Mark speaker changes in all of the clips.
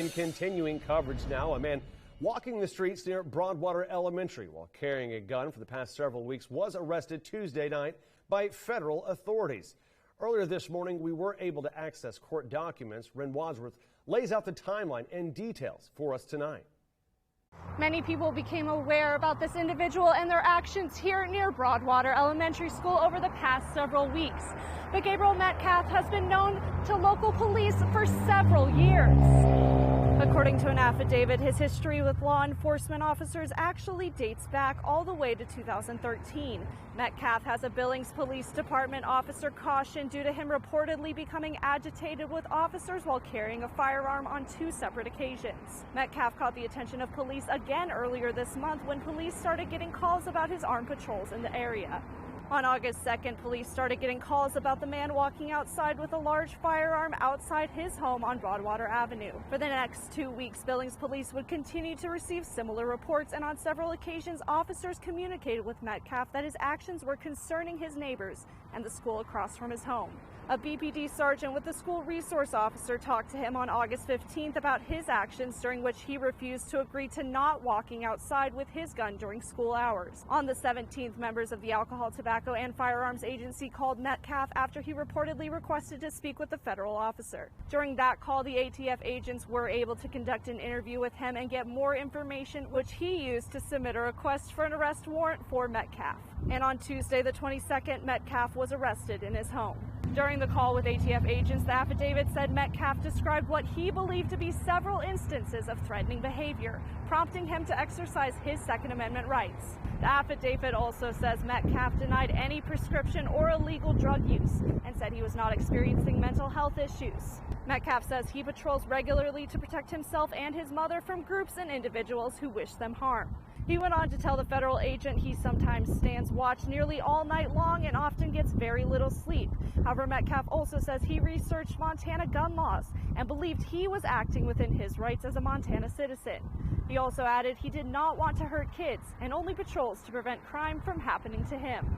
Speaker 1: And continuing coverage now, a man walking the streets near Broadwater Elementary while carrying a gun for the past several weeks was arrested Tuesday night by federal authorities. Earlier this morning, we were able to access court documents. Ren Wadsworth lays out the timeline and details for us tonight.
Speaker 2: Many people became aware about this individual and their actions here near Broadwater Elementary School over the past several weeks. But Gabriel Metcalf has been known to local police for several years. According to an affidavit, his history with law enforcement officers actually dates back all the way to 2013. Metcalf has a Billings Police Department officer cautioned due to him reportedly becoming agitated with officers while carrying a firearm on 2 separate occasions. Metcalf caught the attention of police again earlier this month when police started getting calls about his armed patrols in the area. On August 2nd, police started getting calls about the man walking outside with a large firearm outside his home on Broadwater Avenue. For the next 2 weeks, Billings police would continue to receive similar reports, and on several occasions, officers communicated with Metcalf that his actions were concerning his neighbors and the school across from his home. A BPD sergeant with the school resource officer talked to him on August 15th about his actions, during which he refused to agree to not walking outside with his gun during school hours. On the 17th, members of the Alcohol, Tobacco, and Firearms Agency called Metcalf after he reportedly requested to speak with the federal officer. During that call, the ATF agents were able to conduct an interview with him and get more information, which he used to submit a request for an arrest warrant for Metcalf. And on Tuesday, the 22nd, Metcalf was arrested in his home. During the call with ATF agents, the affidavit said Metcalf described what he believed to be several instances of threatening behavior, prompting him to exercise his Second Amendment rights. The affidavit also says Metcalf denied any prescription or illegal drug use and said he was not experiencing mental health issues. Metcalf says he patrols regularly to protect himself and his mother from groups and individuals who wish them harm. He went on to tell the federal agent he sometimes stands watch nearly all night long and often gets very little sleep. However, Metcalf also says he researched Montana gun laws and believed he was acting within his rights as a Montana citizen. He also added he did not want to hurt kids and only patrols to prevent crime from happening to him.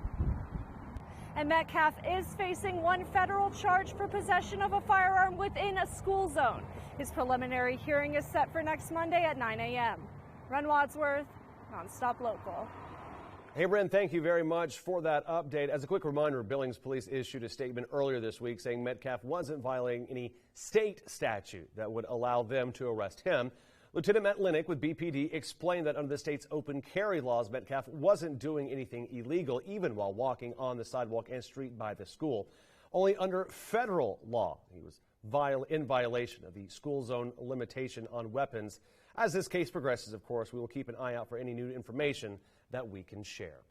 Speaker 2: And Metcalf is facing 1 federal charge for possession of a firearm within a school zone. His preliminary hearing is set for next Monday at 9 a.m. Ren Wadsworth, Nonstop Local.
Speaker 1: Hey, Ren, thank you very much for that update. As a quick reminder, Billings police issued a statement earlier this week saying Metcalf wasn't violating any state statute that would allow them to arrest him. Lieutenant Matt Linick with BPD explained that under the state's open carry laws, Metcalf wasn't doing anything illegal, even while walking on the sidewalk and street by the school. Only under federal law, he was in violation of the school zone limitation on weapons. As this case progresses, of course, we will keep an eye out for any new information that we can share.